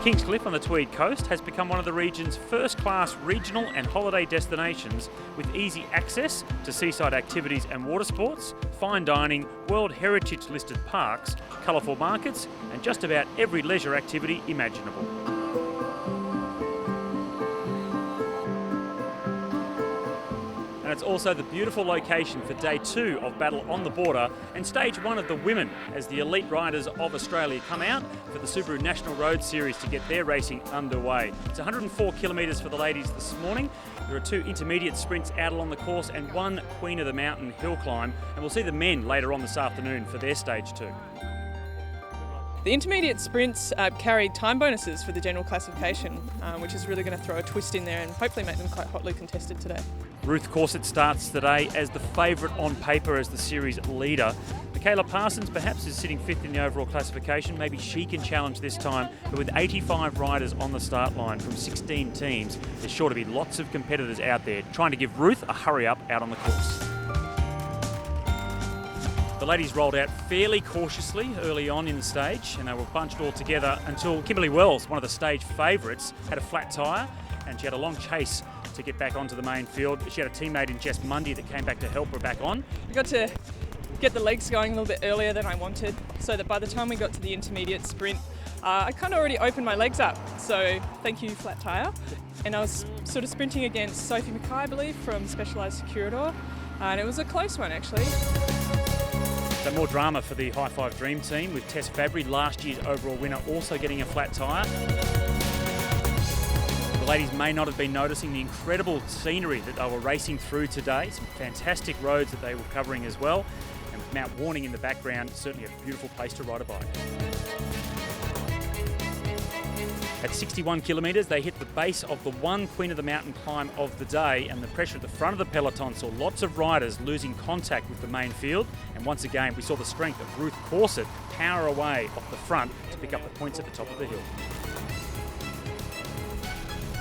Kingscliff on the Tweed Coast has become one of the region's first-class regional and holiday destinations with easy access to seaside activities and water sports, fine dining, World Heritage listed parks, colourful markets and just about every leisure activity imaginable. And it's also the beautiful location for day 2 of Battle on the Border and stage 1 of the women as the elite riders of Australia come out for the Subaru National Road Series to get their racing underway. It's 104 kilometres for the ladies this morning. There are 2 intermediate sprints out along the course and 1 Queen of the Mountain hill climb, and we'll see the men later on this afternoon for their stage 2. The intermediate sprints carry time bonuses for the general classification, which is really going to throw a twist in there and hopefully make them quite hotly contested today. Ruth Corset starts today as the favourite on paper as the series leader. Michaela Parsons perhaps is sitting 5th in the overall classification. Maybe she can challenge this time, but with 85 riders on the start line from 16 teams, there's sure to be lots of competitors out there trying to give Ruth a hurry up out on the course. The ladies rolled out fairly cautiously early on in the stage and they were bunched all together until Kimberly Wells, one of the stage favourites, had a flat tyre and she had a long chase to get back onto the main field. She had a teammate in Jess Mundy that came back to help her back on. We got to get the legs going a little bit earlier than I wanted, so that by the time we got to the intermediate sprint, I kind of already opened my legs up, so thank you, flat tyre. And I was sort of sprinting against Sophie Mackay, I believe, from Specialised Securidor, and it was a close one actually. So more drama for the High Five Dream team with Tess Fabry, last year's overall winner, also getting a flat tyre. The ladies may not have been noticing the incredible scenery that they were racing through today. Some fantastic roads that they were covering as well. And with Mount Warning in the background, certainly a beautiful place to ride a bike. At 61 kilometres, they hit the base of the 1 Queen of the Mountain climb of the day, and the pressure at the front of the peloton saw lots of riders losing contact with the main field. And once again, we saw the strength of Ruth Corset power away off the front to pick up the points at the top of the hill.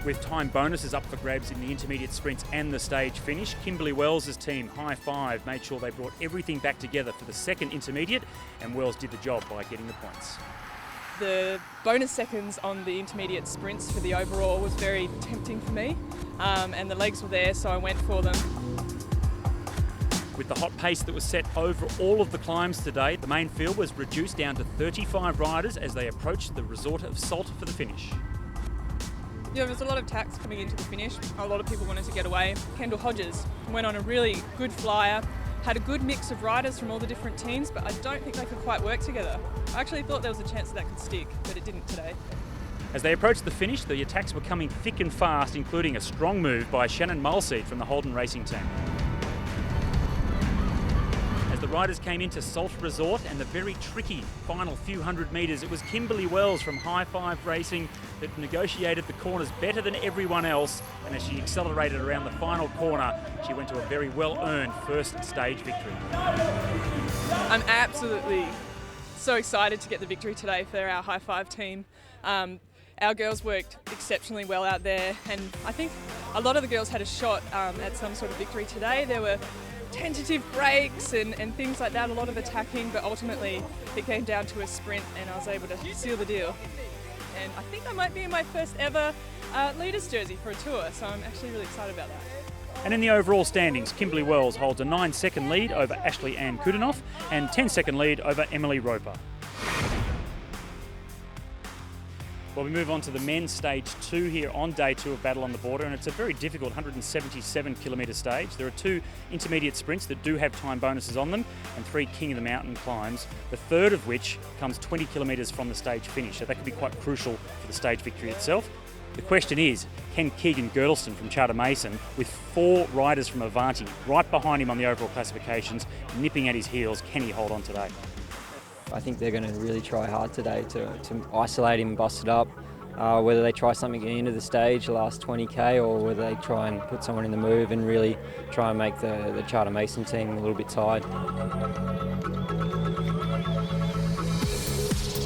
With time bonuses up for grabs in the intermediate sprints and the stage finish, Kimberly Wells' team, High Five, made sure they brought everything back together for the second intermediate, and Wells did the job by getting the points. The bonus seconds on the intermediate sprints for the overall was very tempting for me, and the legs were there, so I went for them. With the hot pace that was set over all of the climbs today, the main field was reduced down to 35 riders as they approached the resort of Salt for the finish. Yeah, there was a lot of tacks coming into the finish. A lot of people wanted to get away. Kendall Hodges went on a really good flyer, had a good mix of riders from all the different teams, but I don't think they could quite work together. I actually thought there was a chance that could stick, but it didn't today. As they approached the finish, the attacks were coming thick and fast, including a strong move by Shannon Mulseed from the Holden Racing team. As the riders came into Salt Resort and the very tricky final few hundred metres, it was Kimberly Wells from High Five Racing that negotiated the corners better than everyone else, and as she accelerated around the final corner, she went to a very well-earned first stage victory. I'm absolutely so excited to get the victory today for our High Five team. Our girls worked exceptionally well out there, and I think a lot of the girls had a shot at some sort of victory today. There were tentative breaks and things like that, a lot of attacking, but ultimately it came down to a sprint and I was able to seal the deal. And I think I might be in my first ever leaders jersey for a tour, so I'm actually really excited about that. And in the overall standings, Kimberly Wells holds a 9-second lead over Ashley Ann Kudinoff and 10-second lead over Emily Roper. Well, we move on to the men's stage 2 here on day 2 of Battle on the Border, and it's a very difficult 177 kilometre stage. There are 2 intermediate sprints that do have time bonuses on them and 3 King of the Mountain climbs, the third of which comes 20 kilometres from the stage finish, so that could be quite crucial for the stage victory itself. The question is, can Keegan Girdleston from Charter Mason, with 4 riders from Avanti right behind him on the overall classifications, nipping at his heels, can he hold on today? I think they're going to really try hard today to isolate him and bust it up. Whether they try something at the end of the stage, the last 20k, or whether they try and put someone in the move and really try and make the Charter Mason team a little bit tired.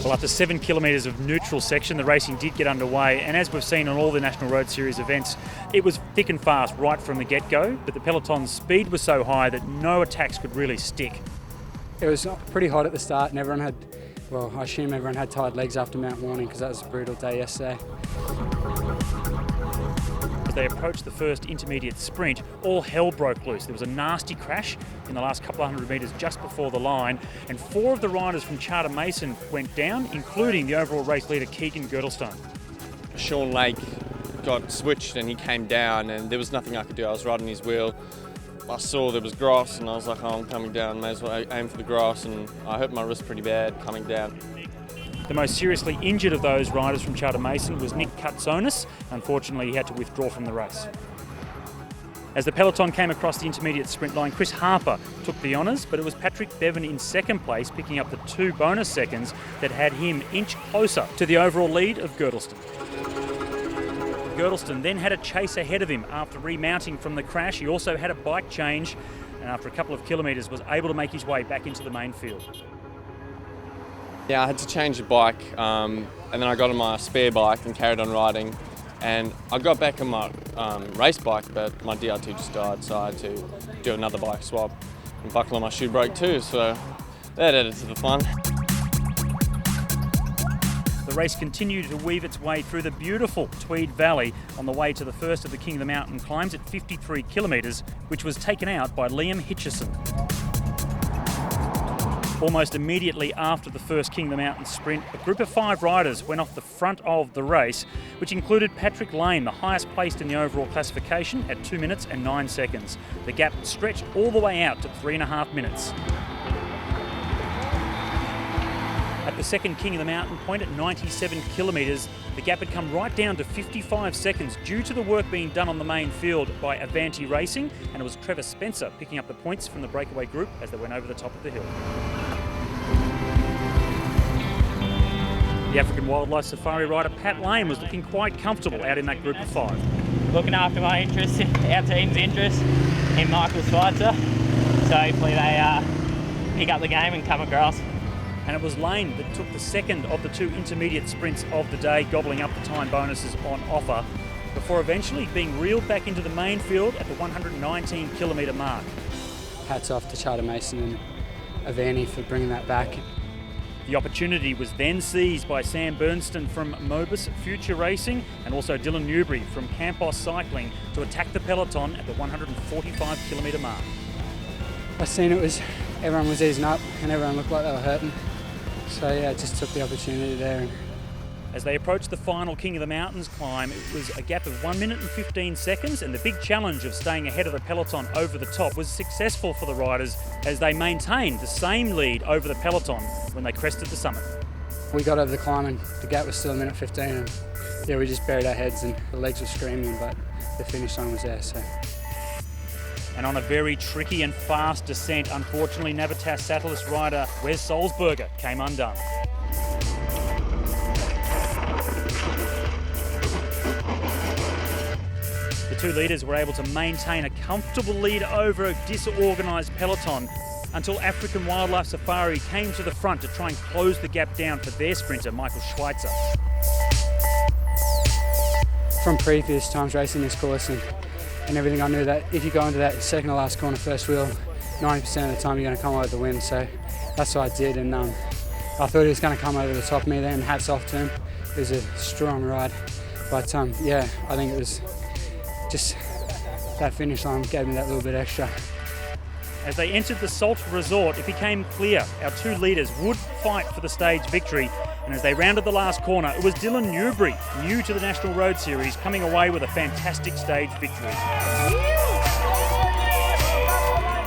Well, after 7 kilometres of neutral section, the racing did get underway, and as we've seen on all the National Road Series events, it was thick and fast right from the get-go, but the peloton's speed was so high that no attacks could really stick. It was pretty hot at the start and everyone had Well, I assume everyone had tired legs after Mount Warning because that was a brutal day yesterday. As they approached the first intermediate sprint, all hell broke loose. There was a nasty crash in the last couple of hundred metres just before the line, and 4 of the riders from Charter Mason went down, including the overall race leader Keegan Girdlestone. Sean Lake got switched and he came down and there was nothing I could do. I was riding his wheel. I saw there was grass and I was like, oh, I'm coming down, may as well aim for the grass, and I hurt my wrist pretty bad coming down. The most seriously injured of those riders from Charter Mason was Nick Katsonis. Unfortunately, he had to withdraw from the race. As the peloton came across the intermediate sprint line, Chris Harper took the honours, but it was Patrick Bevan in second place, picking up the 2 bonus seconds that had him inch closer to the overall lead of Girdlestone. Girdlestone then had a chase ahead of him after remounting from the crash. He also had a bike change, and after a couple of kilometres was able to make his way back into the main field. Yeah, I had to change the bike and then I got on my spare bike and carried on riding, and I got back on my race bike, but my DR2 just died, so I had to do another bike swap and buckle on my shoe brake too, so that added to the fun. The race continued to weave its way through the beautiful Tweed Valley on the way to the first of the King of the Mountain climbs at 53 kilometres, which was taken out by Liam Hitchison. Almost immediately after the first King of the Mountain sprint, a group of 5 riders went off the front of the race, which included Patrick Lane, the highest placed in the overall classification at 2 minutes and 9 seconds. The gap stretched all the way out to 3.5 minutes. At the second King of the Mountain point at 97 kilometres, the gap had come right down to 55 seconds due to the work being done on the main field by Avanti Racing, and it was Trevor Spencer picking up the points from the breakaway group as they went over the top of the hill. The African Wildlife Safari rider Pat Lane was looking quite comfortable out in that group of 5. Looking after my interest, our team's interest in Michael Schweitzer, so hopefully they pick up the game and come across. And it was Lane that took the second of the 2 intermediate sprints of the day, gobbling up the time bonuses on offer, before eventually being reeled back into the main field at the 119 kilometre mark. Hats off to Charter Mason and Avanti for bringing that back. The opportunity was then seized by Sam Bernston from Mobus Future Racing and also Dylan Newbury from Campos Cycling to attack the peloton at the 145 kilometre mark. I seen everyone was easing up and everyone looked like they were hurting. So yeah, just took the opportunity there. As they approached the final King of the Mountains climb, it was a gap of 1 minute and 15 seconds, and the big challenge of staying ahead of the peloton over the top was successful for the riders as they maintained the same lead over the peloton when they crested the summit. We got over the climb and the gap was still 1:15, and yeah, we just buried our heads and the legs were screaming, but the finish line was there. So. And on a very tricky and fast descent, unfortunately Navitas Satellus rider Wes Solzberger came undone. The 2 leaders were able to maintain a comfortable lead over a disorganised peloton until African Wildlife Safari came to the front to try and close the gap down for their sprinter, Michael Schweitzer. From previous times racing this course and everything, I knew that if you go into that second to last corner first wheel, 90% of the time you're going to come over the win. So that's what I did, and I thought he was going to come over the top of me there, and hats off to him. It was a strong ride, but yeah, I think it was just that finish line gave me that little bit extra. As they entered the Salt Resort, it became clear our 2 leaders would fight for the stage victory. And as they rounded the last corner, it was Dylan Newbury, new to the National Road Series, coming away with a fantastic stage victory.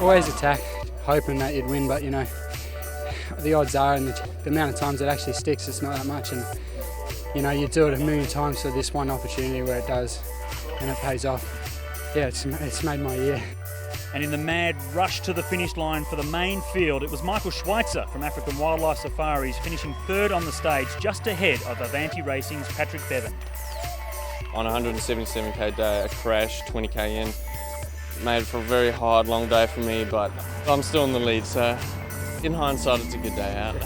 Always attack, hoping that you'd win, but you know, the odds are, and the amount of times it actually sticks, it's not that much. And you know, you do it 1,000,000 times for this one opportunity where it does, and it pays off. Yeah, it's made my year. And in the mad rush to the finish line for the main field, it was Michael Schweitzer from African Wildlife Safaris finishing 3rd on the stage, just ahead of Avanti Racing's Patrick Bevan. On a 177k day, a crash, 20k in. Made it for a very hard, long day for me, but I'm still in the lead, so in hindsight, it's a good day out.